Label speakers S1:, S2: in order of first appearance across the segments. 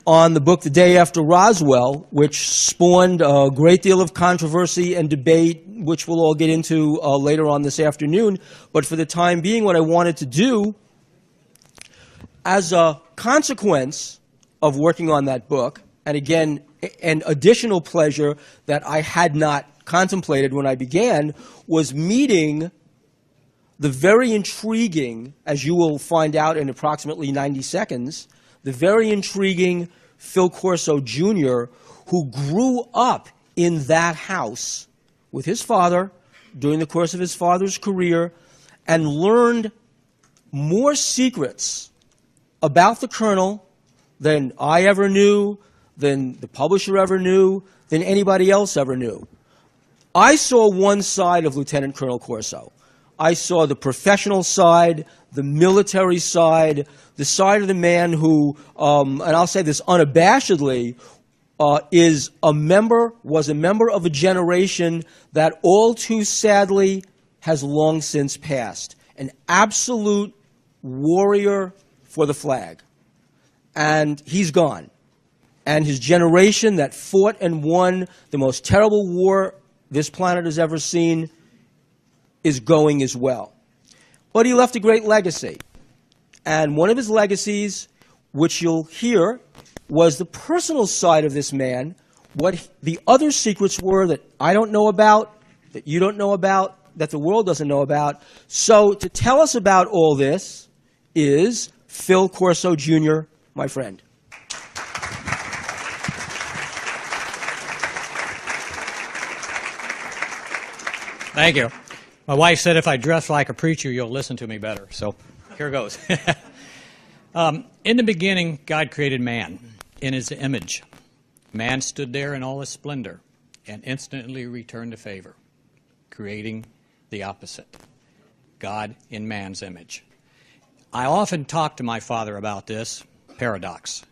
S1: on the book The Day After Roswell, which spawned a great deal of controversy and debate, which we'll all get into later on this afternoon. But for the time being, what I wanted to do, as a consequence of working on that book, and again, an additional pleasure that I had not contemplated when I began, was meeting the very intriguing, as you will find out in approximately 90 seconds, the very intriguing Phil Corso Jr., who grew up in that house with his father during the course of his father's career and learned more secrets about the Colonel than I ever knew, than the publisher ever knew, than anybody else ever knew. I saw one side of Lieutenant Colonel Corso. I saw the professional side, the military side, the side of the man who, and I'll say this unabashedly, was a member of a generation that all too sadly has long since passed. An absolute warrior for the flag. And he's gone. And his generation that fought and won the most terrible war this planet has ever seen is going as well. But he left a great legacy. And one of his legacies, which you'll hear, was the personal side of this man, what the other secrets were that I don't know about, that you don't know about, that the world doesn't know about. So to tell us about all this is Phil Corso Jr., my friend.
S2: Thank you. My wife said if I dress like a preacher, you'll listen to me better. So here goes. In the beginning, God created man in his image. Man stood there in all his splendor and instantly returned the favor, creating the opposite, God in man's image. I often talk to my father about this paradox,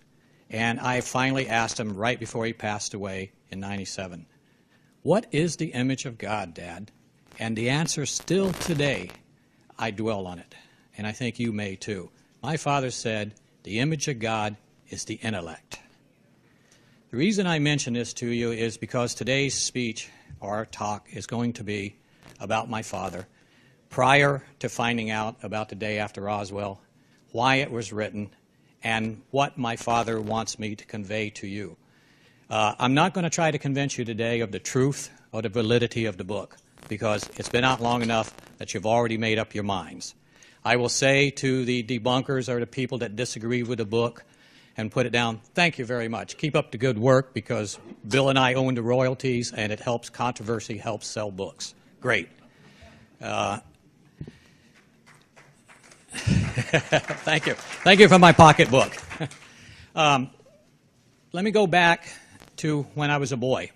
S2: and I finally asked him right before he passed away in '97, "What is the image of God, Dad?" And the answer still today, I dwell on it, and I think you may too. My father said, the image of God is the intellect. The reason I mention this to you is because today's speech, or talk, is going to be about my father, prior to finding out about the day after Roswell, why it was written, and what my father wants me to convey to you. I'm not going to try to convince you today of the truth or the validity of the book, because it's been out long enough that you've already made up your minds. I will say to the debunkers or the people that disagree with the book and put it down, thank you very much. Keep up the good work, because Bill and I own the royalties, and it helps controversy, helps sell books. Great. Thank you. Thank you for my pocketbook. Let me go back to when I was a boy.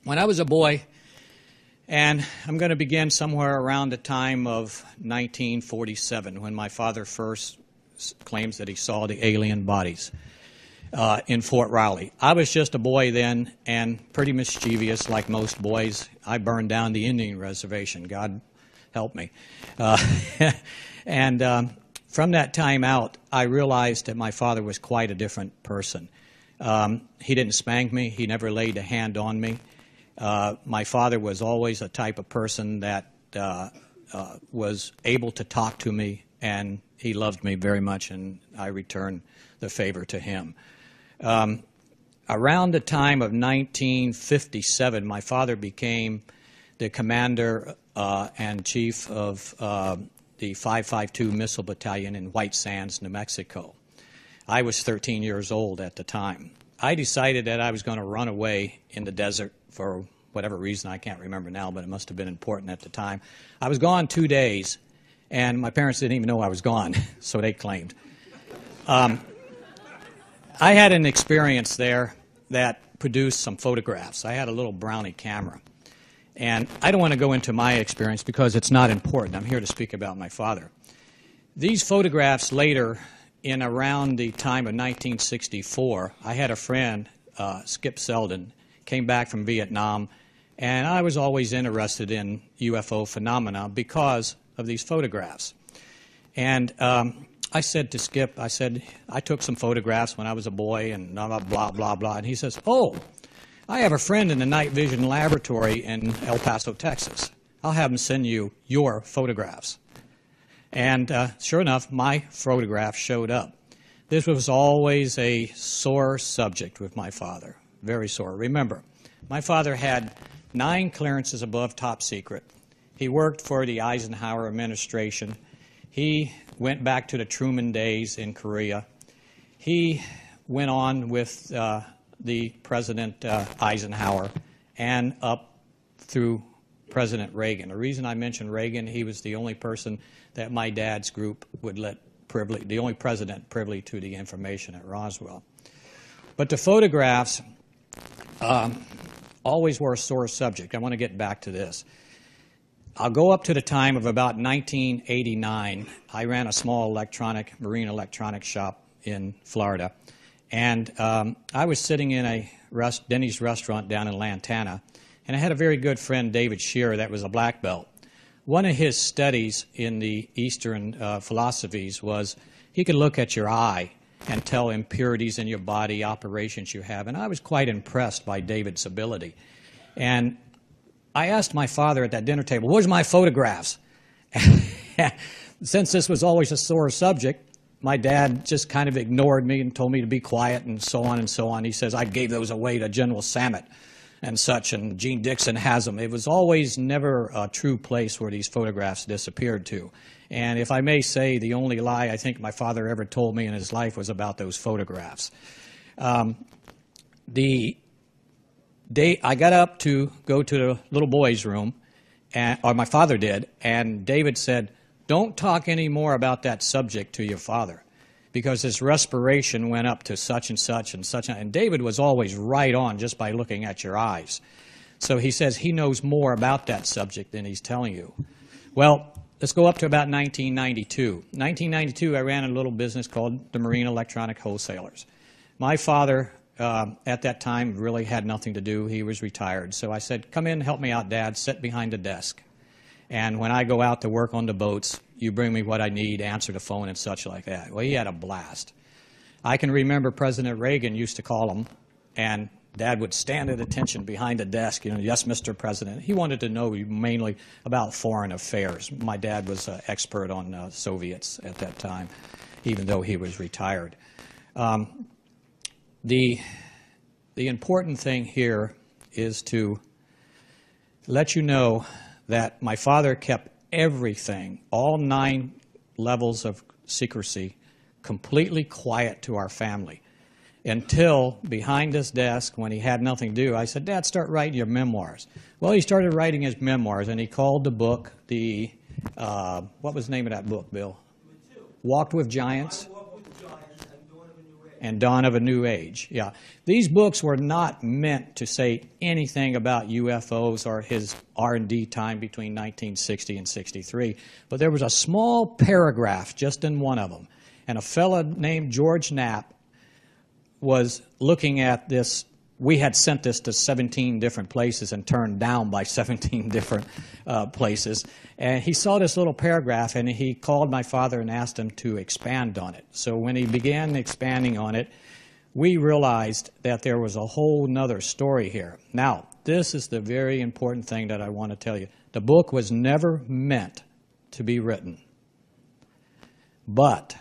S2: When I was a boy, and I'm going to begin somewhere around the time of 1947, when my father first claims that he saw the alien bodies in Fort Riley. I was just a boy then, and pretty mischievous like most boys. I burned down the Indian reservation. God help me. And from that time out, I realized that my father was quite a different person. He didn't spank me. He never laid a hand on me. My father was always a type of person that was able to talk to me, and he loved me very much, and I returned the favor to him. Around the time of 1957, my father became the commander and chief of the 552 Missile Battalion in White Sands, New Mexico. I was 13 years old at the time. I decided that I was going to run away in the desert for whatever reason. I can't remember now, but it must have been important at the time. I was gone 2 days, and my parents didn't even know I was gone, so they claimed. I had an experience there that produced some photographs. I had a little Brownie camera. And I don't want to go into my experience because it's not important. I'm here to speak about my father. These photographs later, in around the time of 1964, I had a friend, Skip Selden, came back from Vietnam, and I was always interested in UFO phenomena because of these photographs. And I I said to Skip, I said, I took some photographs when I was a boy and blah, blah, blah, blah. And he says, oh, I have a friend in the night vision laboratory in El Paso, Texas. I'll have him send you your photographs. And sure enough, my photograph showed up. This was always a sore subject with my father, very sore. Remember, my father had 9 clearances above top secret. He worked for the Eisenhower administration. He went back to the Truman days in Korea. He went on with the President Eisenhower and up through President Reagan. The reason I mention Reagan, he was the only person that my dad's group would let the only president privy to the information at Roswell. But the photographs always were a sore subject. I want to get back to this. I'll go up to the time of about 1989. I ran a small marine electronics shop in Florida. And I was sitting in a Denny's restaurant down in Lantana, and I had a very good friend, David Shearer, that was a black belt. One of his studies in the Eastern philosophies was he could look at your eye and tell impurities in your body, operations you have. And I was quite impressed by David's ability. And I asked my father at that dinner table, where's my photographs? Since this was always a sore subject, my dad just kind of ignored me and told me to be quiet and so on and so on. He says, I gave those away to General Sammet and such, and Gene Dixon has them. It was always never a true place where these photographs disappeared to. And if I may say, the only lie I think my father ever told me in his life was about those photographs. The day I got up to go to the little boy's room, or my father did, and David said, don't talk any more about that subject to your father, because his respiration went up to such and such and such. And David was always right on just by looking at your eyes. So he says he knows more about that subject than he's telling you. Well, let's go up to about 1992. 1992, I ran a little business called the Marine Electronic Wholesalers. My father, at that time, really had nothing to do. He was retired. So I said, come in, help me out, Dad. Sit behind the desk. And when I go out to work on the boats, you bring me what I need, answer the phone and such like that. Well, he had a blast. I can remember President Reagan used to call him, and Dad would stand at attention behind the desk, yes, Mr. President. He wanted to know mainly about foreign affairs. My dad was an expert on Soviets at that time, even though he was retired. The important thing here is to let you know that my father kept everything, all 9 levels of secrecy, completely quiet to our family until behind his desk, when he had nothing to do, I said, Dad, start writing your memoirs. Well, he started writing his memoirs, and he called the book what was the name of that book, Bill? Walked with Giants. And Dawn of a New Age, yeah. These books were not meant to say anything about UFOs or his R&D time between 1960 and 63, but there was a small paragraph just in one of them, and a fellow named George Knapp was looking at this. We had sent this to 17 different places and turned down by 17 different places. And he saw this little paragraph, and he called my father and asked him to expand on it. So when he began expanding on it, we realized that there was a whole nother story here. Now, this is the very important thing that I want to tell you. The book was never meant to be written. But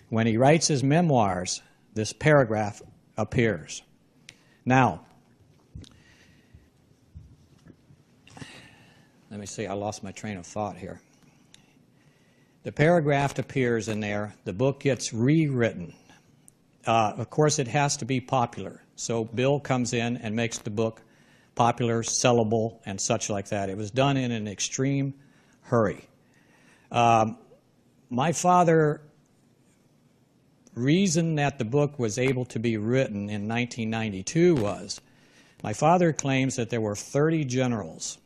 S2: when he writes his memoirs, this paragraph appears. Now, let me see, I lost my train of thought here. The paragraph appears in there. The book gets rewritten. Of course, it has to be popular. So Bill comes in and makes the book popular, sellable, and such like that. It was done in an extreme hurry. My father, reason that the book was able to be written in 1992 was, my father claims that there were 30 generals,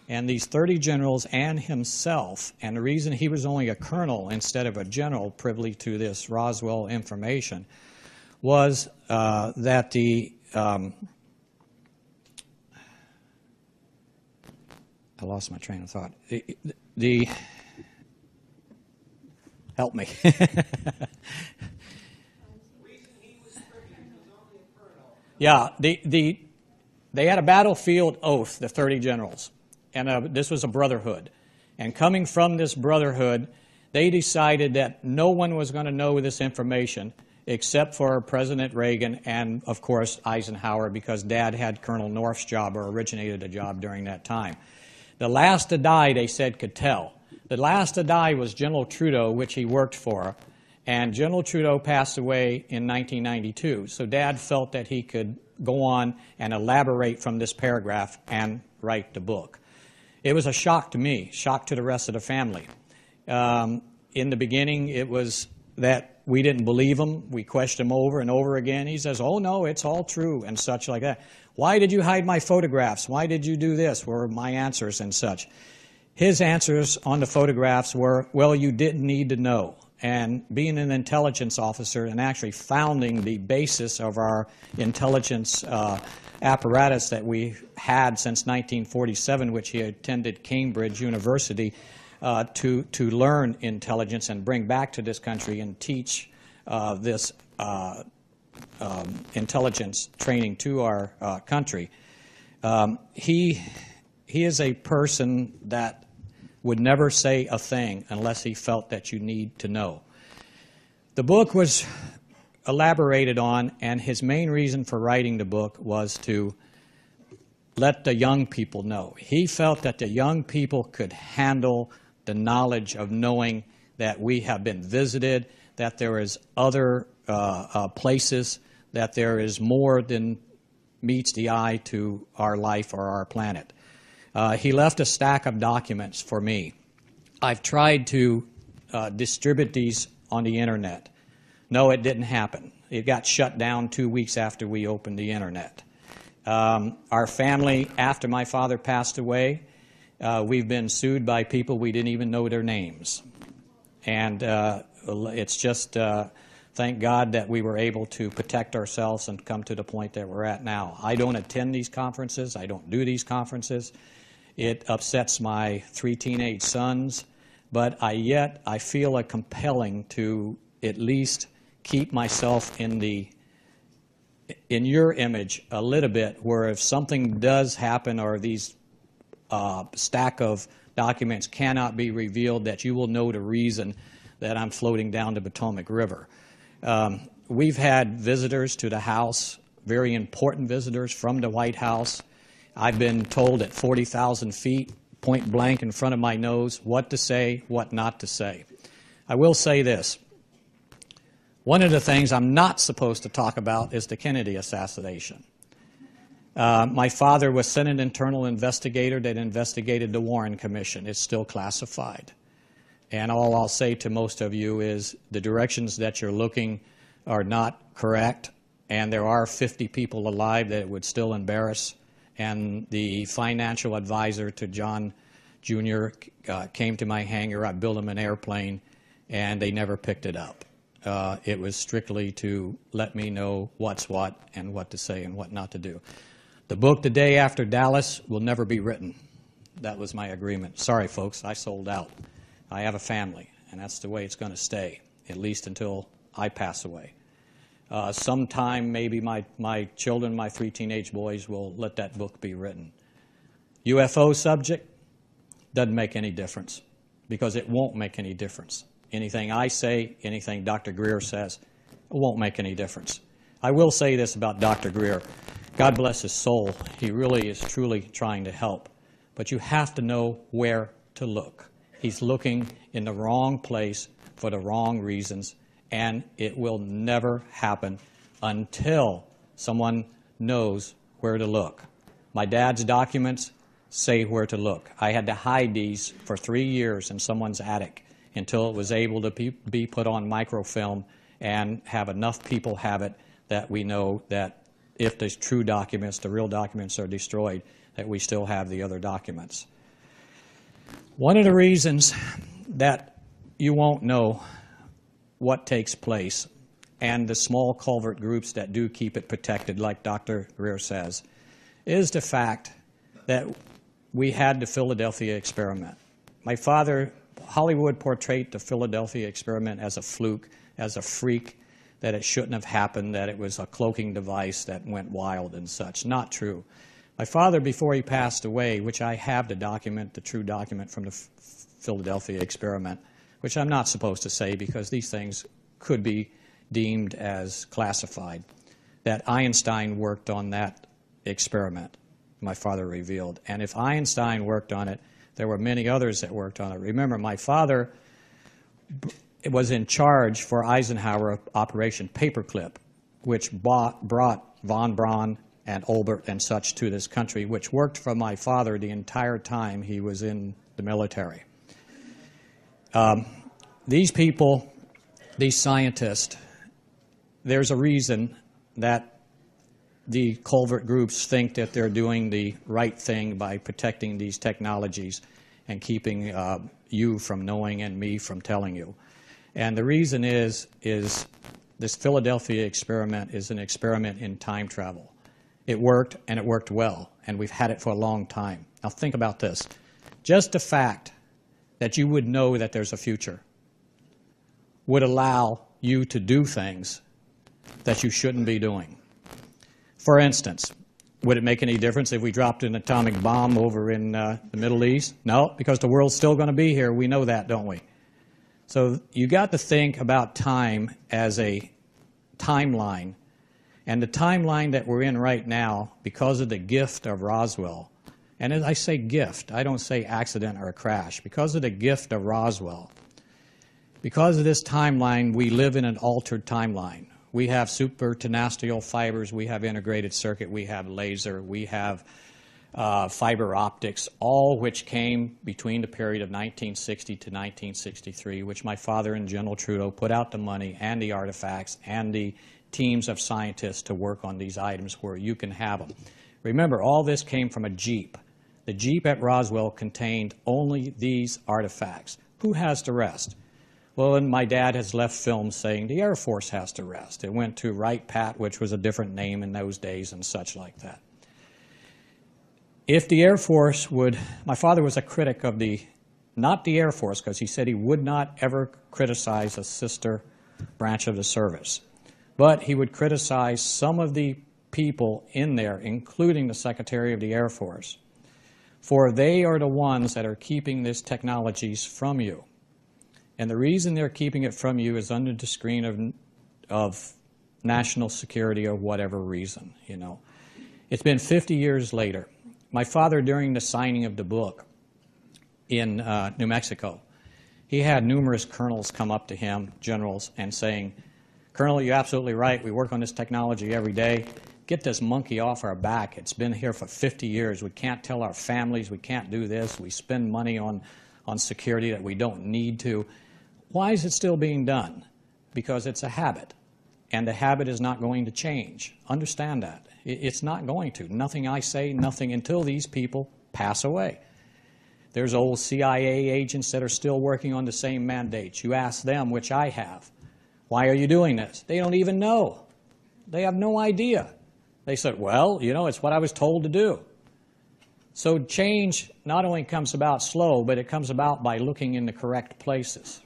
S2: and these 30 generals and himself, and the reason he was only a colonel instead of a general privy to this Roswell information was that I lost my train of thought. Help me. Yeah, they had a battlefield oath, the 30 generals, and this was a brotherhood. And coming from this brotherhood, they decided that no one was going to know this information except for President Reagan and, of course, Eisenhower, because Dad had Colonel North's job or originated a job during that time. The last to die, they said, could tell. The last to die was General Trudeau, which he worked for, and General Trudeau passed away in 1992. So Dad felt that he could go on and elaborate from this paragraph and write the book. It was a shock to me, shock to the rest of the family. In the beginning, it was that we didn't believe him. We questioned him over and over again. He says, oh, no, it's all true, and such like that. Why did you hide my photographs? Why did you do this? Were my answers and such. His answers on the photographs were, well, you didn't need to know. And being an intelligence officer and actually founding the basis of our intelligence apparatus that we had since 1947, which he attended Cambridge University to learn intelligence and bring back to this country and teach this intelligence training to our country. He is a person that would never say a thing unless he felt that you need to know. The book was elaborated on, and his main reason for writing the book was to let the young people know. He felt that the young people could handle the knowledge of knowing that we have been visited, that there is other places, that there is more than meets the eye to our life or our planet. He left a stack of documents for me. I've tried to distribute these on the internet. No, it didn't happen. It got shut down 2 weeks after we opened the internet. Our family, after my father passed away, we've been sued by people we didn't even know their names. And it's just, thank God that we were able to protect ourselves and come to the point that we're at now. I don't attend these conferences. I don't do these conferences. It upsets my 3 teenage sons, but yet I feel a compelling to at least keep myself in your image a little bit, where if something does happen or these stack of documents cannot be revealed, that you will know the reason that I'm floating down the Potomac River. We've had visitors to the house, very important visitors from the White House. I've been told at 40,000 feet, point blank in front of my nose, what to say, what not to say. I will say this. One of the things I'm not supposed to talk about is the Kennedy assassination. My father was Senate internal investigator that investigated the Warren Commission. It's still classified. And all I'll say to most of you is the directions that you're looking are not correct, and there are 50 people alive that it would still embarrass. And the financial advisor to John Jr. Came to my hangar. I built him an airplane, and they never picked it up. It was strictly to let me know what's what and what to say and what not to do. The book, The Day After Dallas, will never be written. That was my agreement. Sorry, folks, I sold out. I have a family, and that's the way it's going to stay, at least until I pass away. Sometime, maybe my children, my 3 teenage boys, will let that book be written. UFO subject doesn't make any difference, because it won't make any difference. Anything I say, anything Dr. Greer says, it won't make any difference. I will say this about Dr. Greer. God bless his soul. He really is truly trying to help. But you have to know where to look. He's looking in the wrong place for the wrong reasons, and it will never happen until someone knows where to look. My dad's documents say where to look. I had to hide these for 3 years in someone's attic until it was able to be put on microfilm and have enough people have it that we know that if the true documents, the real documents, are destroyed, that we still have the other documents. One of the reasons that you won't know what takes place, and the small covert groups that do keep it protected, like Dr. Greer says, is the fact that we had the Philadelphia experiment. My father Hollywood portrayed the Philadelphia experiment as a fluke, as a freak, that it shouldn't have happened, that it was a cloaking device that went wild and such. Not true. My father, before he passed away, which I have the document, the true document from the Philadelphia experiment, which I'm not supposed to say because these things could be deemed as classified, that Einstein worked on that experiment, my father revealed. And if Einstein worked on it, there were many others that worked on it. Remember, my father was in charge for Eisenhower of Operation Paperclip, which brought von Braun and Olbert and such to this country, which worked for my father the entire time he was in the military. These people, these scientists, there's a reason that the covert groups think that they're doing the right thing by protecting these technologies and keeping you from knowing and me from telling you. And the reason is this Philadelphia experiment is an experiment in time travel. It worked, and it worked well, and we've had it for a long time. Now think about this. Just the fact that you would know that there's a future would allow you to do things that you shouldn't be doing. For instance, would it make any difference if we dropped an atomic bomb over in the Middle East? No, because the world's still going to be here. We know that, don't we? So you got to think about time as a timeline. And the timeline that we're in right now, because of the gift of Roswell, and as I say gift, I don't say accident or a crash, because of the gift of Roswell, because of this timeline, we live in an altered timeline. We have supertenestial fibers, we have integrated circuit, we have laser, we have fiber optics, all which came between the period of 1960 to 1963, which my father and General Trudeau put out the money and the artifacts and the teams of scientists to work on these items where you can have them. Remember, all this came from a Jeep. The Jeep at Roswell contained only these artifacts. Who has the rest? Well, and my dad has left films saying the Air Force has the rest. It went to Wright Pat, which was a different name in those days and such like that. If the Air Force would, my father was a critic of not the Air Force, because he said he would not ever criticize a sister branch of the service. But he would criticize some of the people in there, including the Secretary of the Air Force, for they are the ones that are keeping these technologies from you. And the reason they're keeping it from you is under the screen of national security or whatever reason, you know. It's been 50 years later. My father, during the signing of the book in New Mexico, he had numerous colonels come up to him, generals, and saying, "Colonel, you're absolutely right. We work on this technology every day. Get this monkey off our back. It's been here for 50 years. We can't tell our families. We can't do this. We spend money on security that we don't need to." Why is it still being done? Because it's a habit, and the habit is not going to change. Understand that. It's not going to. Nothing I say, nothing until these people pass away. There's old CIA agents that are still working on the same mandates. You ask them, which I have, "Why are you doing this?" They don't even know. They have no idea. They said, "Well, you know, it's what I was told to do." So change not only comes about slow, but it comes about by looking in the correct places.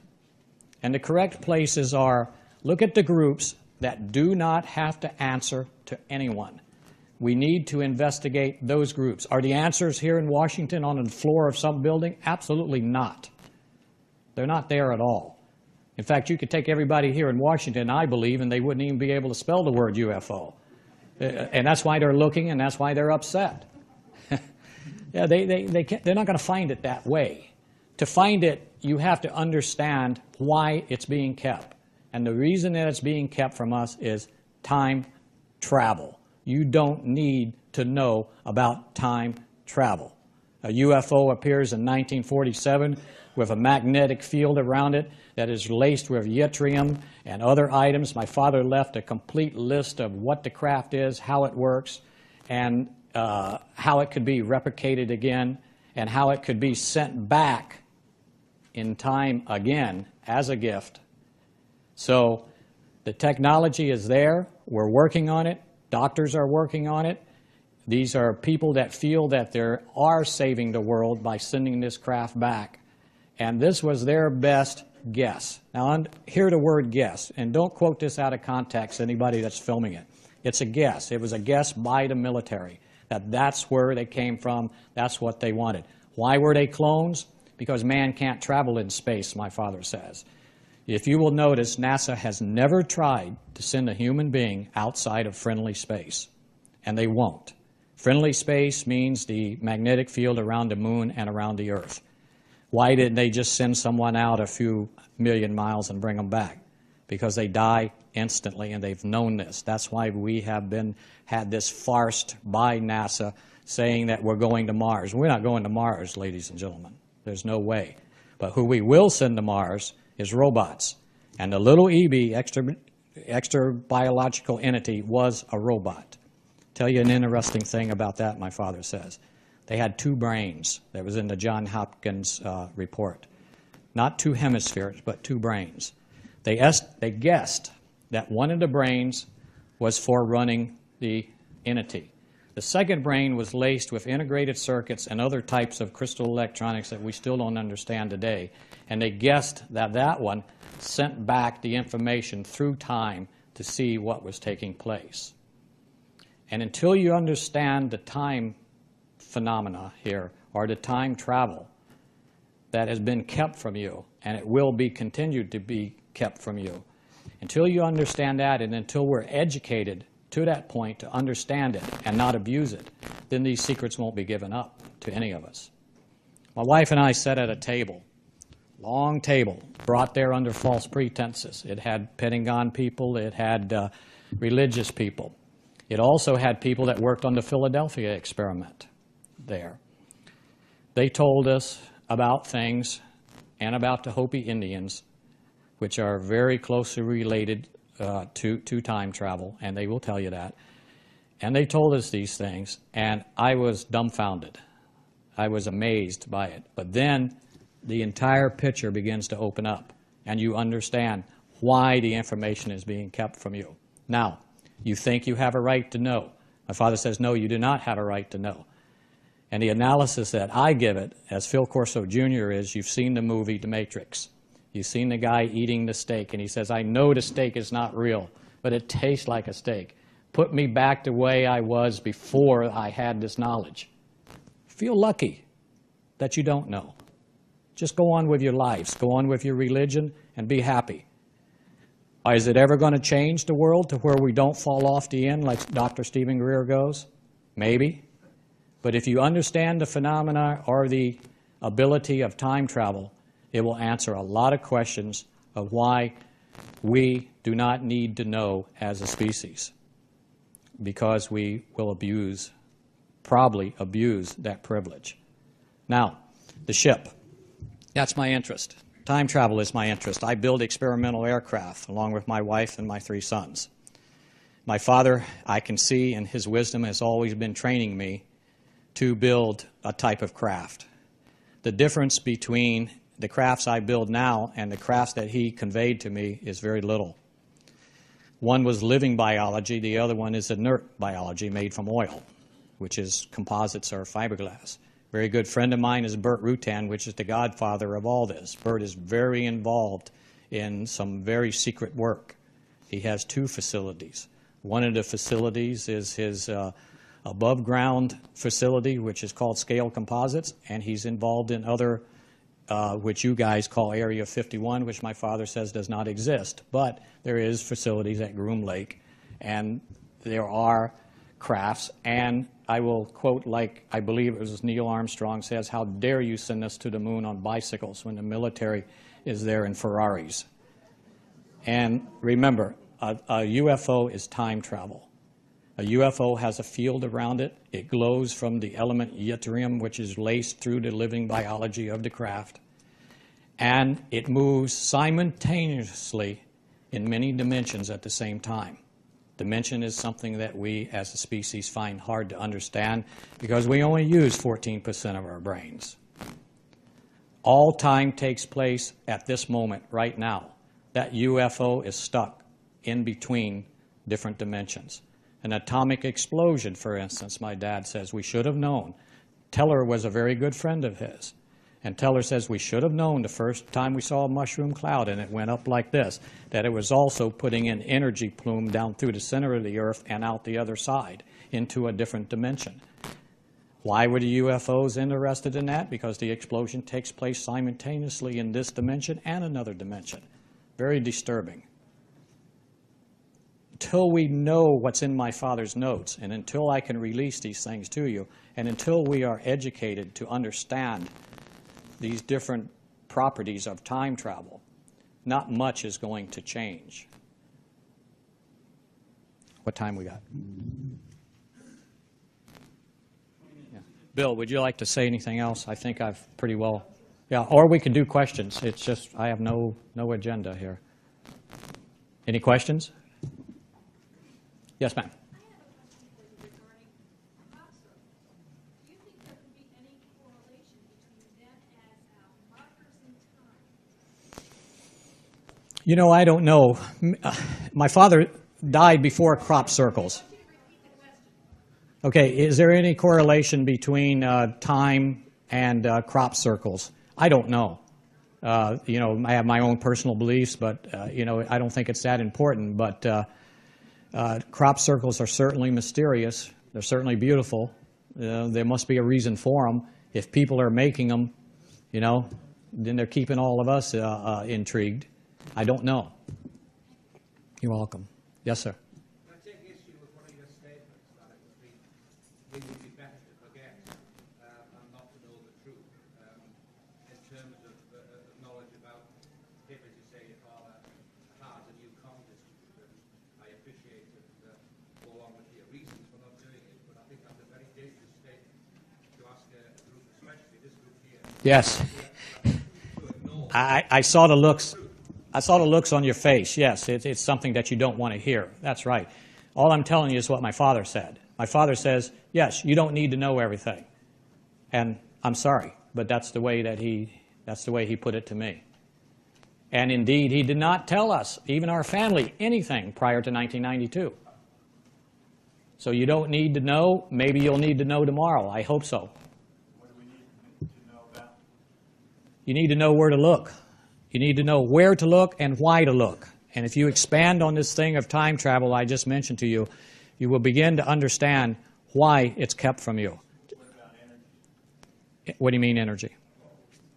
S2: And the correct places are, look at the groups that do not have to answer to anyone. We need to investigate those groups. Are the answers here in Washington on the floor of some building? Absolutely not. They're not there at all. In fact, you could take everybody here in Washington, I believe, and they wouldn't even be able to spell the word UFO. And that's why they're looking, and that's why they're upset. Yeah, they're not going to find it that way. To find it, you have to understand why it's being kept. And the reason that it's being kept from us is time travel. You don't need to know about time travel. A UFO appears in 1947 with a magnetic field around it that is laced with yttrium and other items. My father left a complete list of what the craft is, how it works, and how it could be replicated again, and how it could be sent back in time again as a gift. So the technology is there. We're working on it. Doctors are working on it. These are people that feel that they are saving the world by sending this craft back. And this was their best guess. Now, hear the word guess, and don't quote this out of context, anybody that's filming it. It's a guess. It was a guess by the military that that's where they came from, that's what they wanted. Why were they clones? Because man can't travel in space, my father says. If you will notice, NASA has never tried to send a human being outside of friendly space, and they won't. Friendly space means the magnetic field around the moon and around the Earth. Why didn't they just send someone out a few million miles and bring them back? Because they die instantly, and they've known this. That's why we have had this farce by NASA saying that we're going to Mars. We're not going to Mars, ladies and gentlemen. There's no way. But who we will send to Mars is robots. And the little EB, extra biological entity, was a robot. Tell you an interesting thing about that, my father says. They had 2 brains. That was in the Johns Hopkins report. Not 2 hemispheres, but 2 brains. They guessed that one of the brains was for running the entity. The second brain was laced with integrated circuits and other types of crystal electronics that we still don't understand today. And they guessed that that one sent back the information through time to see what was taking place. And until you understand the time phenomena here, or the time travel that has been kept from you, and it will be continued to be kept from you, until you understand that, and until we're educated to that point to understand it and not abuse it, then these secrets won't be given up to any of us. My wife and I sat at a table, long table, brought there under false pretenses. It had Pentagon people, it had religious people. It also had people that worked on the Philadelphia experiment there. They told us about things and about the Hopi Indians, which are very closely related to time travel, and they will tell you that. And they told us these things, and I was dumbfounded. I was amazed by it. But then the entire picture begins to open up, and you understand why the information is being kept from you. Now, you think you have a right to know. My father says, no, you do not have a right to know. And the analysis that I give it, as Phil Corso Jr. is, you've seen the movie The Matrix. You've seen the guy eating the steak, and he says, I know the steak is not real, but it tastes like a steak. Put me back the way I was before I had this knowledge. Feel lucky that you don't know. Just go on with your lives. Go on with your religion and be happy. Is it ever going to change the world to where we don't fall off the end like Dr. Stephen Greer goes? Maybe. But if you understand the phenomena or the ability of time travel, it will answer a lot of questions of why we do not need to know as a species, because we will probably abuse that privilege. Now, the ship. That's my interest. Time travel is my interest. I build experimental aircraft along with my wife and my 3 sons. My father, I can see, in his wisdom, has always been training me to build a type of craft. The difference between the crafts I build now and the crafts that he conveyed to me is very little. One was living biology, the other one is inert biology made from oil, which is composites or fiberglass. A very good friend of mine is Bert Rutan, which is the godfather of all this. Bert is very involved in some very secret work. He has 2 facilities. One of the facilities is his above-ground facility, which is called Scale Composites, and he's involved in other which you guys call Area 51, which my father says does not exist. But there is facilities at Groom Lake, and there are crafts. And I will quote, like I believe it was Neil Armstrong says, how dare you send us to the moon on bicycles when the military is there in Ferraris. And remember, a UFO is time travel. A UFO has a field around it. It glows from the element yttrium, which is laced through the living biology of the craft. And it moves simultaneously in many dimensions at the same time. Dimension is something that we as a species find hard to understand because we only use 14% of our brains. All time takes place at this moment, right now. That UFO is stuck in between different dimensions. An atomic explosion, for instance, my dad says we should have known. Teller was a very good friend of his. And Teller says we should have known the first time we saw a mushroom cloud and it went up like this, that it was also putting an energy plume down through the center of the Earth and out the other side into a different dimension. Why were the UFOs interested in that? Because the explosion takes place simultaneously in this dimension and another dimension. Very disturbing. Until we know what's in my father's notes, and until I can release these things to you, and until we are educated to understand these different properties of time travel, not much is going to change. What time we got? Yeah. Bill, would you like to say anything else? I think I've pretty well, yeah, or we could do questions. It's just I have no agenda here. Any questions? Yes, ma'am. You know, I don't know. My father died before crop circles. Okay, is there any correlation between time and crop circles? I don't know. You know, I have my own personal beliefs, but, you know, I don't think it's that important. But crop circles are certainly mysterious. They're certainly beautiful. There must be a reason for them. If people are making them, you know, then they're keeping all of us intrigued. I don't know. You're welcome. Yes, sir.
S3: I take issue with one of your statements that it would be better to forget and not to know the truth. In terms of knowledge about him, as you say, your father had, and you can't distribute it. I appreciate it, go along with your reasons for not doing it, but I think that's a very dangerous statement to ask a group, especially this group here.
S2: Yes. I saw the looks. I saw the looks on your face. Yes, it's something that you don't want to hear. That's right. All I'm telling you is what my father said. My father says, yes, you don't need to know everything. And I'm sorry, but that's the way that he put it to me. And indeed, he did not tell us, even our family, anything prior to 1992. So you don't need to know. Maybe you'll need to know tomorrow. I hope so.
S3: What do we need to know about?
S2: You need to know where to look. You need to know where to look and why to look. And if you expand on this thing of time travel I just mentioned to you, you will begin to understand why it's kept from you.
S3: What about energy?
S2: What do you mean energy?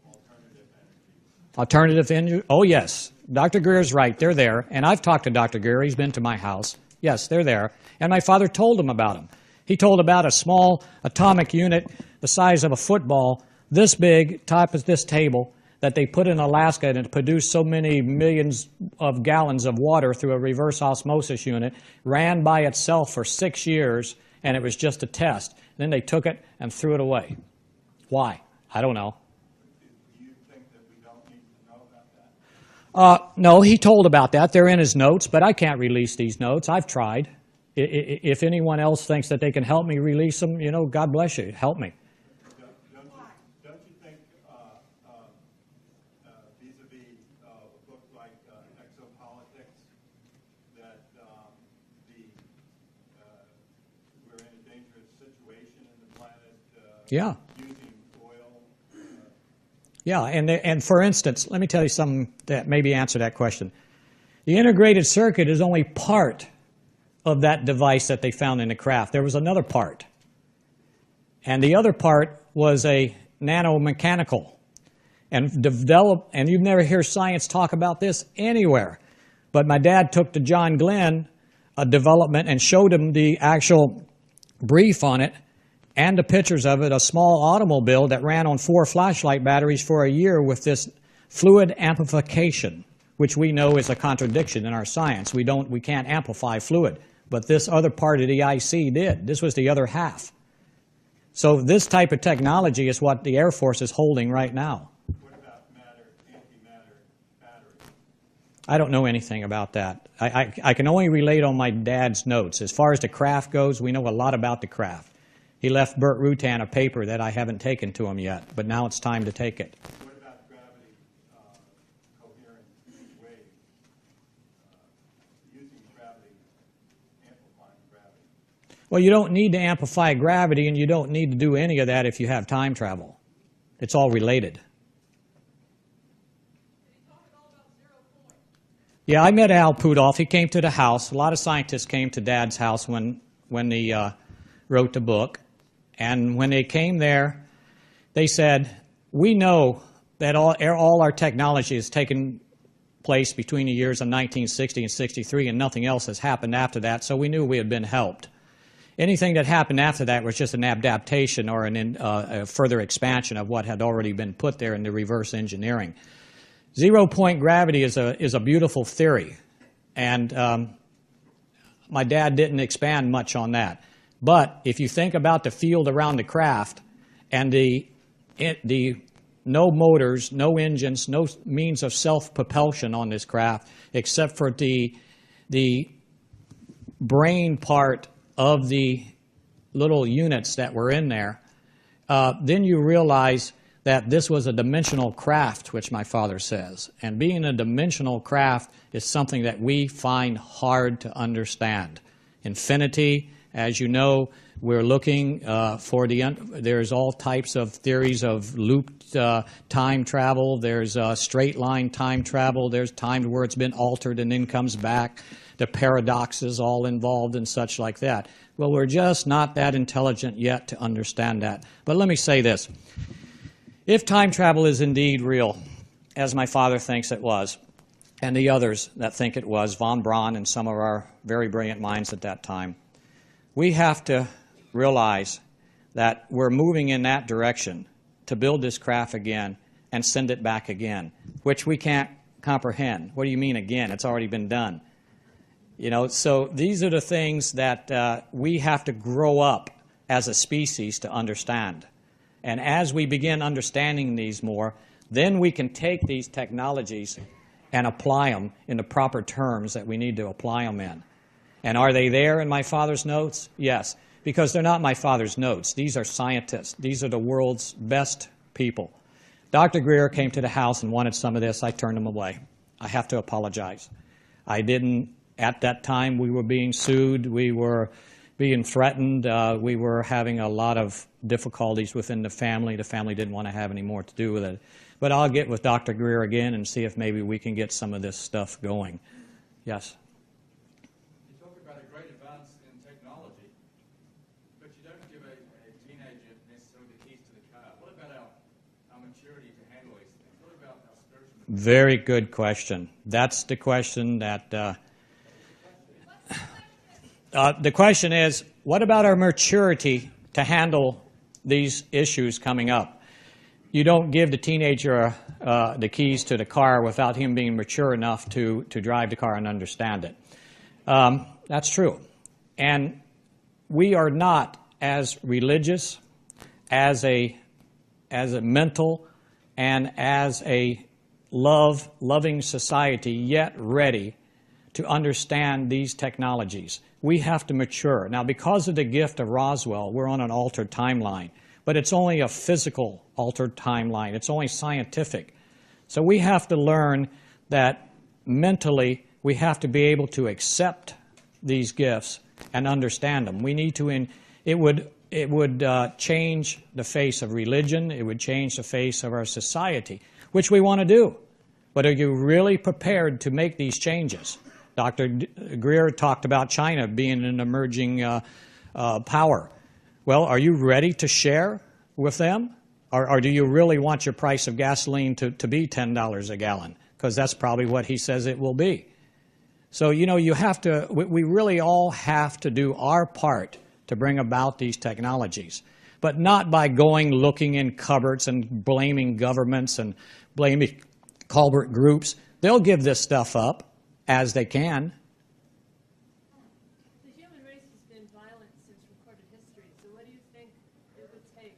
S3: Alternative energy.
S2: Alternative energy? Oh, yes. Dr. Greer's right. They're there. And I've talked to Dr. Greer. He's been to my house. Yes, they're there. And my father told him about them. He told about a small atomic unit the size of a football, this big, top of this table, that they put in Alaska and it produced so many millions of gallons of water through a reverse osmosis unit, ran by itself for 6 years, and it was just a test. Then they took it and threw it away. Why? I don't know.
S3: Do you think that we don't need to know about that?
S2: No, he told about that. They're in his notes, but I can't release these notes. I've tried. If anyone else thinks that they can help me release them, you know, God bless you. Help me.
S3: Don't you think vis-a-vis a book like Exopolitics that we're in a dangerous situation in the planet
S2: Yeah.
S3: using oil?
S2: Yeah, and for instance, let me tell you something that maybe answer that question. The integrated circuit is only part of that device that they found in the craft. There was another part. And the other part was a nanomechanical. And you've never hear science talk about this anywhere. But my dad took to John Glenn a development and showed him the actual brief on it and the pictures of it, a small automobile that ran on 4 flashlight batteries for a year with this fluid amplification, which we know is a contradiction in our science. We can't amplify fluid. But this other part of the IC did. This was the other half. So this type of technology is what the Air Force is holding right now.
S3: What about matter, antimatter batteries?
S2: I don't know anything about that. I can only relate on my dad's notes. As far as the craft goes, we know a lot about the craft. He left Burt Rutan a paper that I haven't taken to him yet, but now it's time to take it.
S3: What about gravity coherent waves? Using gravity, amplifying gravity.
S2: Well, you don't need to amplify gravity, and you don't need to do any of that if you have time travel. It's all related. Yeah, I met Al Puthoff. He came to the house. A lot of scientists came to Dad's house when he wrote the book. And when they came there, they said, we know that all our technology has taken place between the years of 1960 and 63, and nothing else has happened after that, so we knew we had been helped. Anything that happened after that was just an adaptation or a further expansion of what had already been put there in the reverse engineering. Zero-point gravity is a beautiful theory, and my dad didn't expand much on that. But if you think about the field around the craft and the no motors, no engines, no means of self-propulsion on this craft except for the brain part of the little units that were in there, then you realize that this was a dimensional craft, which my father says. And being a dimensional craft is something that we find hard to understand. Infinity, as you know, we're looking for there's all types of theories of looped time travel. There's straight line time travel. There's time where it's been altered and then comes back. The paradoxes all involved and such like that. Well, we're just not that intelligent yet to understand that. But let me say this. If time travel is indeed real, as my father thinks it was, and the others that think it was, von Braun and some of our very brilliant minds at that time, we have to realize that we're moving in that direction to build this craft again and send it back again, which we can't comprehend. What do you mean again? It's already been done. You know, so these are the things that we have to grow up as a species to understand. And as we begin understanding these more, then we can take these technologies and apply them in the proper terms that we need to apply them in. And are they there in my father's notes? Yes, because they're not my father's notes. These are scientists. These are the world's best people. Dr. Greer came to the house and wanted some of this. I turned him away. I have to apologize. I didn't. At that time, we were being sued. We were being threatened. We were having a lot of difficulties within the family. The family didn't want to have any more to do with it. But I'll get with Dr. Greer again and see if maybe we can get some of this stuff going. Yes?
S4: You talk about a great advance in technology, but you don't give a teenager necessarily the keys to the car. What about our maturity to handle these things? What about our spiritual maturity?
S2: Very good question. That's the question that... the question is, what about our maturity to handle these issues coming up? You don't give the teenager the keys to the car without him being mature enough to drive the car and understand it. That's true. And we are not as religious, as a mental, and as a loving society yet ready to understand these technologies. We have to mature. Now, because of the gift of Roswell, we're on an altered timeline, but it's only a physical altered timeline. It's only scientific. So we have to learn that mentally we have to be able to accept these gifts and understand them. We need to, it would change the face of religion. It would change the face of our society, which we want to do. But are you really prepared to make these changes? Dr. Greer talked about China being an emerging power. Well, are you ready to share with them? Or do you really want your price of gasoline to be $10 a gallon? Because that's probably what he says it will be. So, you know, you have to, we really all have to do our part to bring about these technologies. But not by going looking in cupboards and blaming governments and blaming culprit groups. They'll give this stuff up as they can.
S5: The human race has been violent since recorded history, so what do you think it would take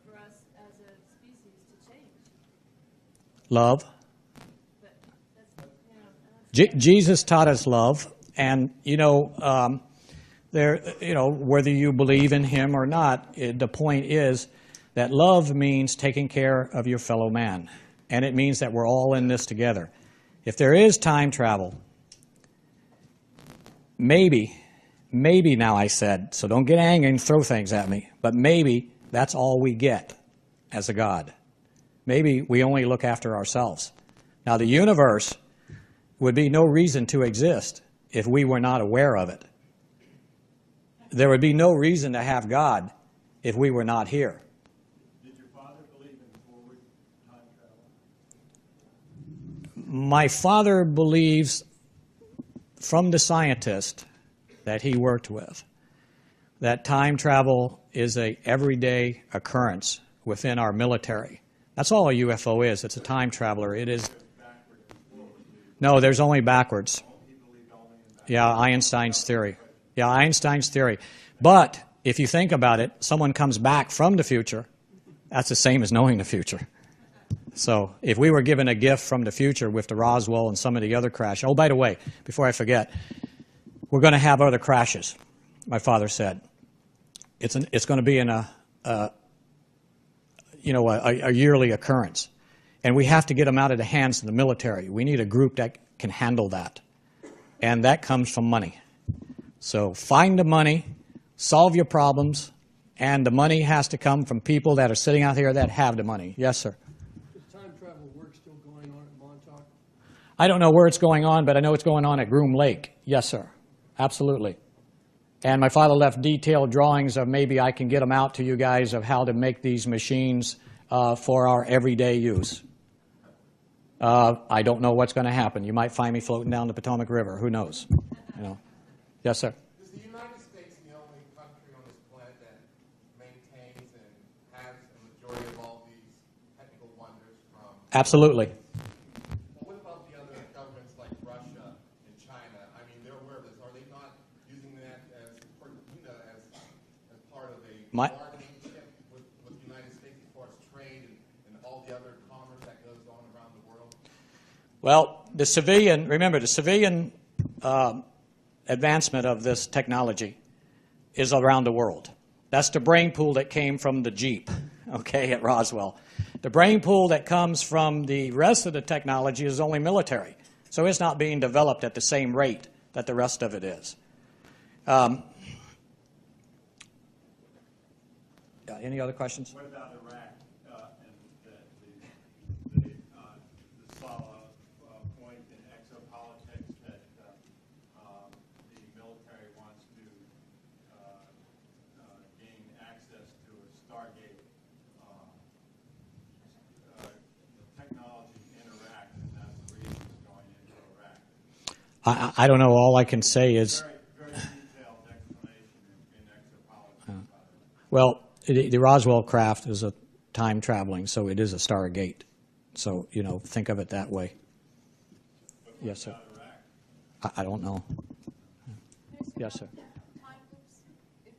S5: for us as a species to change?
S2: Love.
S5: But that's, you know,
S2: Jesus taught us love, and you know, whether you believe in him or not, the point is that love means taking care of your fellow man, and it means that we're all in this together. If there is time travel, maybe now I said, so don't get angry and throw things at me, but maybe that's all we get as a God. Maybe we only look after ourselves. Now the universe, would be no reason to exist if we were not aware of it. There would be no reason to have God if we were not here.
S4: Did your father believe in forward time travel?
S2: My father believes, from the scientist that he worked with, that time travel is a everyday occurrence within our military. That's all a UFO is. It's a time traveler. It is. No, there's only backwards. Yeah, Einstein's theory. Yeah, Einstein's theory. But if you think about it, someone comes back from the future, that's the same as knowing the future. So if we were given a gift from the future with the Roswell and some of the other crashes. Oh, by the way, before I forget, we're going to have other crashes, my father said. It's going to be in a yearly occurrence. And we have to get them out of the hands of the military. We need a group that can handle that. And that comes from money. So find the money, solve your problems, and the money has to come from people that are sitting out here that have the money. Yes, sir.
S6: Is time travel work still going on at Montauk?
S2: I don't know where it's going on, but I know it's going on at Groom Lake. Yes, sir. Absolutely. And my father left detailed drawings of, maybe I can get them out to you guys, of how to make these machines for our everyday use. I don't know what's going to happen. You might find me floating down the Potomac River. Who knows? You know. Yes, sir.
S7: Is the United States the only country on this planet that maintains and has a majority of all these technical wonders from?
S2: Absolutely.
S7: Well, what about the other governments like Russia and China? I mean, they're aware of this. Are they not using that as part of a bargaining chip with the United States as far as trade and all the other commerce that goes on around the world?
S2: Well, the civilian advancement of this technology is around the world. That's the brain pool that came from the Jeep, okay, at Roswell. The brain pool that comes from the rest of the technology is only military. So it's not being developed at the same rate that the rest of it is. Any other questions?
S4: What about Iraq and the solid point in exopolitics that the military wants to gain access to a Stargate technology in Iraq, and that's the reason it's going into Iraq?
S2: I don't know. All I can say is,
S4: Very detailed explanation in exopolitics, by the way.
S2: well, the Roswell craft is a time traveling, so it is a Stargate. So, think of it that way. Yes, sir. I don't know. Yes, sir.
S8: Time loops, if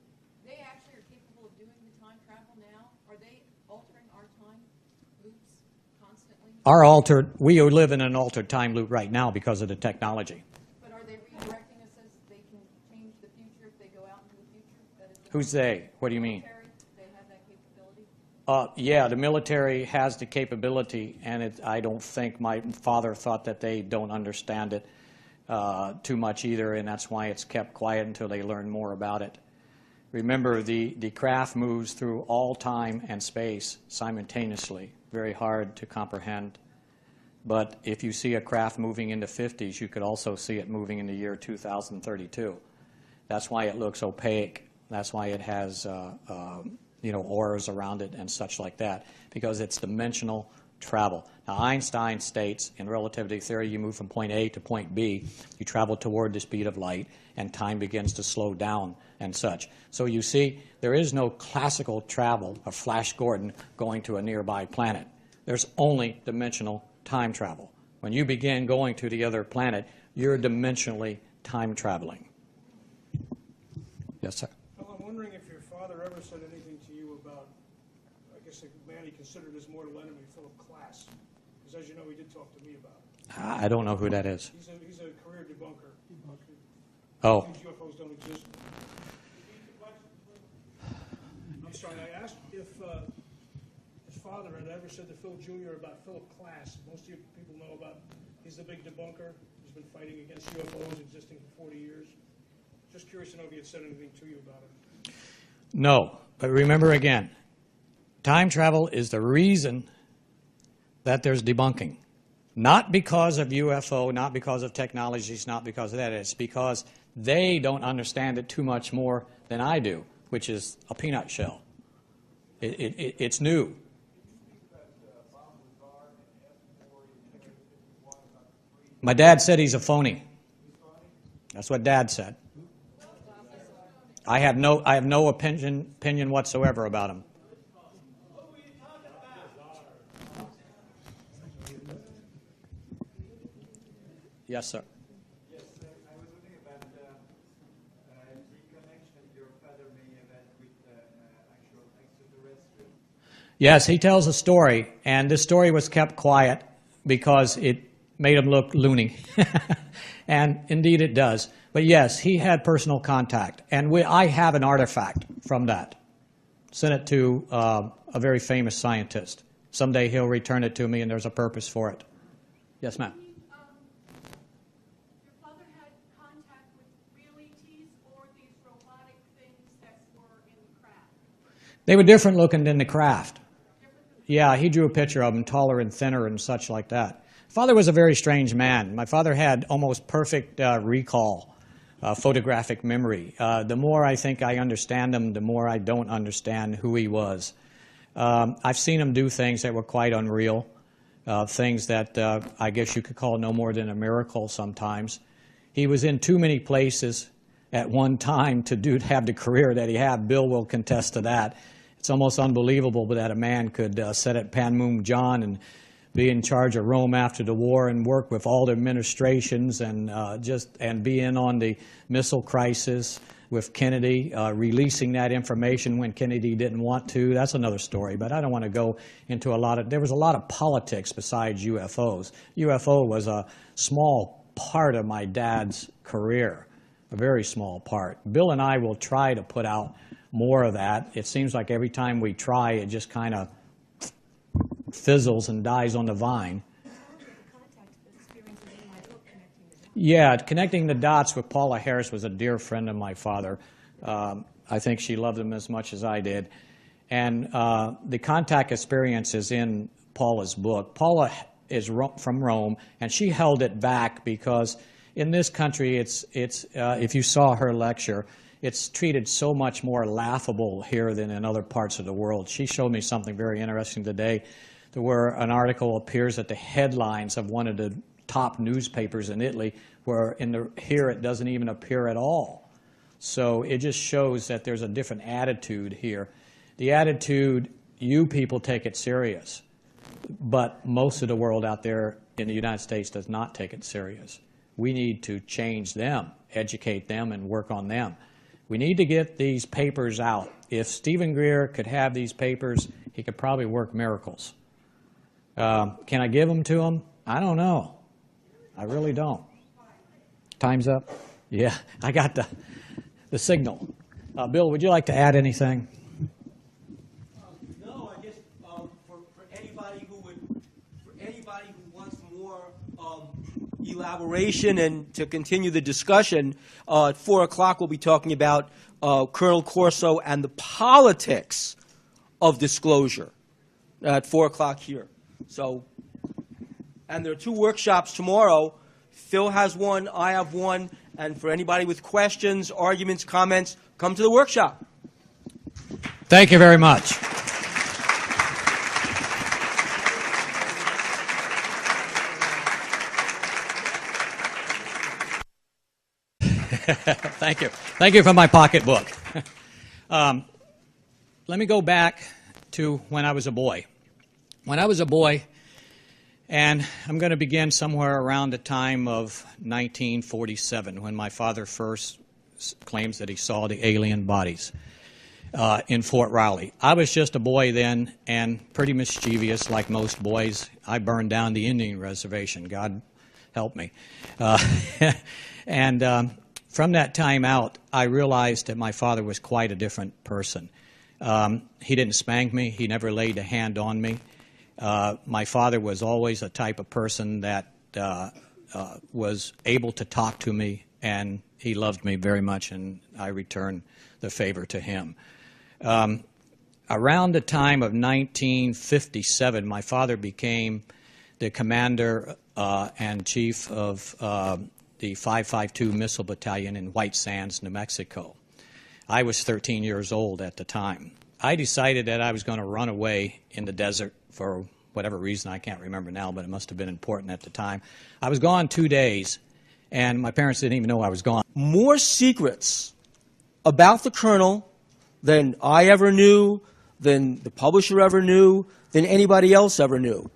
S8: they actually are capable of doing the time travel now, are they altering our time loops constantly?
S2: We live in an altered time loop right now because of the technology.
S8: But are they redirecting us as they can change the future if they go out into the future? That is the
S2: Who's they? What do you mean?
S8: military, they have that capability?
S2: Yeah, the military has the capability, and I don't think my father thought that they don't understand it too much either, and that's why it's kept quiet until they learn more about it. Remember, the craft moves through all time and space simultaneously, very hard to comprehend. But if you see a craft moving in the 50s, you could also see it moving in the year 2032. That's why it looks opaque. That's why it has auras around it and such like that, because it's dimensional travel. Now, Einstein states in relativity theory, you move from point A to point B, you travel toward the speed of light, and time begins to slow down and such. So you see, there is no classical travel of Flash Gordon going to a nearby planet. There's only dimensional time travel. When you begin going to the other planet, you're dimensionally time traveling. Yes, sir.
S6: Well, I'm wondering if your father ever said anything to you about, I guess, a man he considered his mortal enemy, Philip Corso. Because as you know, he did talk to me about it.
S2: I don't know who that is.
S6: He's a career debunker.
S2: Oh.
S6: These UFOs don't exist. I'm sorry, I asked if his father had ever said to Phil Jr. about Philip Corso. Most of you people know about, he's the big debunker. He's been fighting against UFOs existing for 40 years. Just curious to know if he had said anything to you about it.
S2: No, but remember again, time travel is the reason that there's debunking. Not because of UFO, not because of technologies, not because of that. It's because they don't understand it too much more than I do, which is a peanut shell. It's new. My dad said he's a phony. That's what Dad said. I have no opinion whatsoever about him. Yes, sir.
S9: Yes, I was wondering about the connection your father may have had with actual extraterrestrials.
S2: Yes, he tells a story, and this story was kept quiet because it made him look loony. And indeed it does. But yes, he had personal contact, and I have an artifact from that. Sent it to a very famous scientist. Someday he'll return it to me, and there's a purpose for it. Yes, ma'am.
S8: Your father had contact with real ETs or these robotic things that were in the craft?
S2: They were different looking than the craft. Yeah, he drew a picture of them, taller and thinner and such like that. Father was a very strange man. My father had almost perfect recall, photographic memory. The more I think I understand him, the more I don't understand who he was. I've seen him do things that were quite unreal, things that I guess you could call no more than a miracle sometimes. He was in too many places at one time to have the career that he had. Bill will contest to that. It's almost unbelievable that a man could sit at Panmunjom and be in charge of Rome after the war and work with all the administrations and be in on the missile crisis with Kennedy, releasing that information when Kennedy didn't want to. That's another story, but I don't want to go into there was a lot of politics besides UFOs. UFO was a small part of my dad's career, a very small part. Bill and I will try to put out more of that. It seems like every time we try, it just kind of fizzles and dies on the vine. Yeah, connecting the dots with Paula Harris was a dear friend of my father. I think she loved him as much as I did. And the contact experience is in Paula's book. Paula is from Rome, and she held it back because in this country, if you saw her lecture, it's treated so much more laughable here than in other parts of the world. She showed me something very interesting today, where an article appears at the headlines of one of the top newspapers in Italy, where here it doesn't even appear at all. So it just shows that there's a different attitude here. The attitude, you people take it serious, but most of the world out there in the United States does not take it serious. We need to change them, educate them, and work on them. We need to get these papers out. If Stephen Greer could have these papers, he could probably work miracles. Can I give them to him? I don't know. I really don't. Time's up? Yeah, I got the signal. Bill, would you like to add anything?
S1: No, I guess for anybody who wants more elaboration and to continue the discussion, at 4 o'clock we'll be talking about Colonel Corso and the politics of disclosure at 4 o'clock here. So, and there are 2 workshops tomorrow. Phil has one, I have one, and for anybody with questions, arguments, comments, come to the workshop.
S2: Thank you very much. Thank you. Thank you for my pocketbook. Let me go back to when I was a boy. When I was a boy, and I'm going to begin somewhere around the time of 1947, when my father first claims that he saw the alien bodies in Fort Riley. I was just a boy then and pretty mischievous like most boys. I burned down the Indian reservation. God help me. And from that time out, I realized that my father was quite a different person. He didn't spank me. He never laid a hand on me. My father was always a type of person that was able to talk to me, and he loved me very much, and I returned the favor to him. Around the time of 1957, my father became the commander and chief of the 552 Missile Battalion in White Sands, New Mexico. I was 13 years old at the time. I decided that I was going to run away in the desert for whatever reason. I can't remember now, but it must have been important at the time. I was gone 2 days, and my parents didn't even know I was gone.
S1: More secrets about the colonel than I ever knew, than the publisher ever knew, than anybody else ever knew.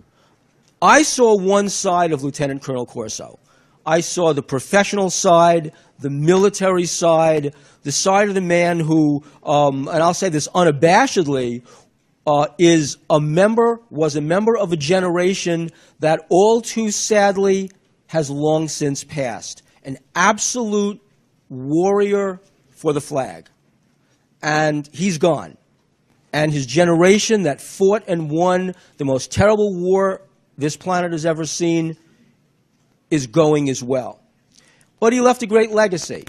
S1: I saw one side of Lieutenant Colonel Corso. I saw the professional side, the military side, the side of the man who, and I'll say this unabashedly, was a member of a generation that all too sadly has long since passed. An absolute warrior for the flag. And he's gone. And his generation that fought and won the most terrible war this planet has ever seen is going as well. But he left a great legacy.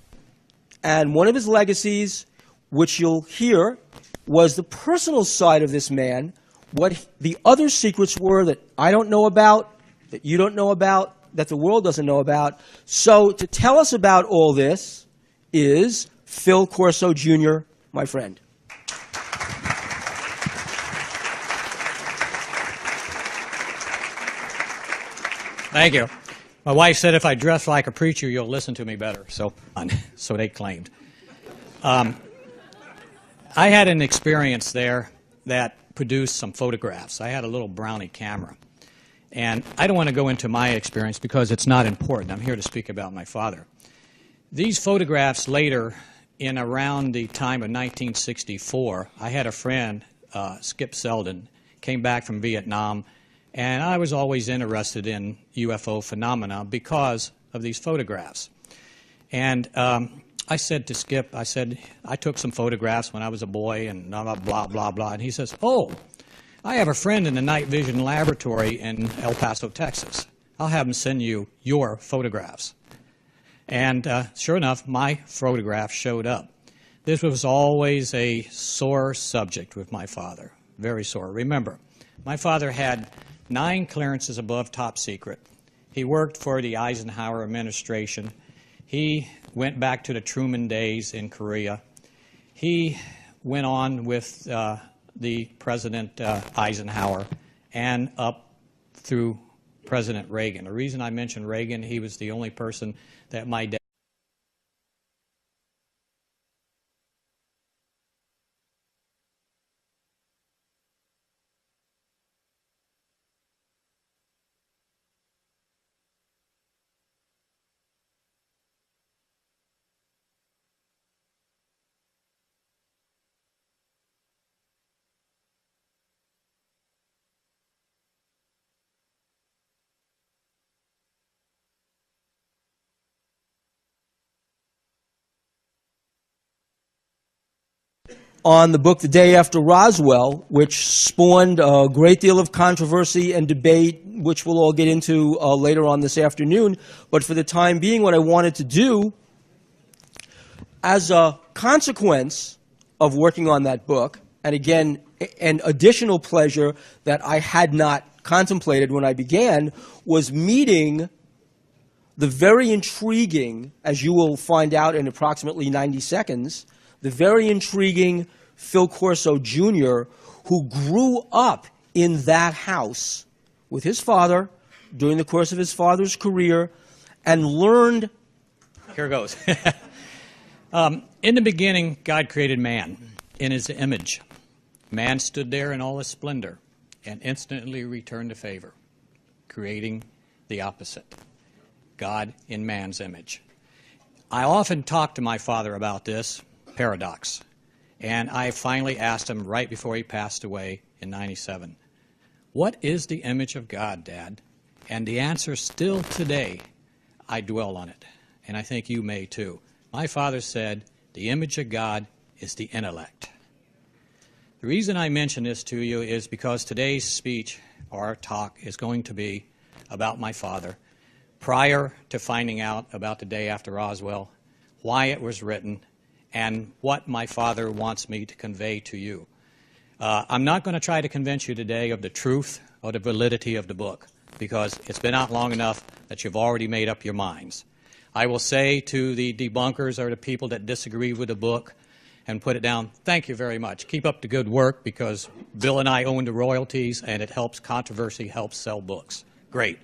S1: And one of his legacies, which you'll hear, was the personal side of this man, what the other secrets were that I don't know about, that you don't know about, that the world doesn't know about. So to tell us about all this is Phil Corso, Jr., my friend.
S2: Thank you. My wife said if I dress like a preacher, you'll listen to me better. So they claimed. I had an experience there that produced some photographs. I had a little Brownie camera. And I don't want to go into my experience because it's not important. I'm here to speak about my father. These photographs later, in around the time of 1964, I had a friend, Skip Selden, came back from Vietnam, and I was always interested in UFO phenomena because of these photographs. And I said to Skip, I took some photographs when I was a boy and blah, blah, blah, blah. And he says, oh, I have a friend in the night vision laboratory in El Paso, Texas. I'll have him send you your photographs. And sure enough, my photograph showed up. This was always a sore subject with my father, very sore. Remember, my father had 9 clearances above top secret. He worked for the Eisenhower administration. He went back to the Truman days in Korea. He went on with the President Eisenhower and up through President Reagan. The reason I mention Reagan, he was the only person that my dad
S1: on the book The Day After Roswell, which spawned a great deal of controversy and debate, which we'll all get into later on this afternoon. But for the time being, what I wanted to do, as a consequence of working on that book, and again, an additional pleasure that I had not contemplated when I began, was meeting the very intriguing, as you will find out in approximately 90 seconds, the very intriguing Phil Corso, Jr., who grew up in that house with his father during the course of his father's career and learned.
S2: Here goes. In the beginning, God created man in his image. Man stood there in all his splendor and instantly returned to favor, creating the opposite, God in man's image. I often talk to my father about this paradox, and I finally asked him right before he passed away in '97, what is the image of God, Dad? And the answer still today, I dwell on it, and I think you may too. My father said, the image of God is the intellect. The reason I mention this to you is because today's speech or talk is going to be about my father. Prior to finding out about The Day After Roswell, why it was written, and what my father wants me to convey to you. I'm not going to try to convince you today of the truth or the validity of the book. because it's been out long enough that you've already made up your minds. I will say to the debunkers or the people that disagree with the book and put it down, thank you very much. Keep up the good work, because Bill and I own the royalties, and it helps controversy, helps sell books. Great.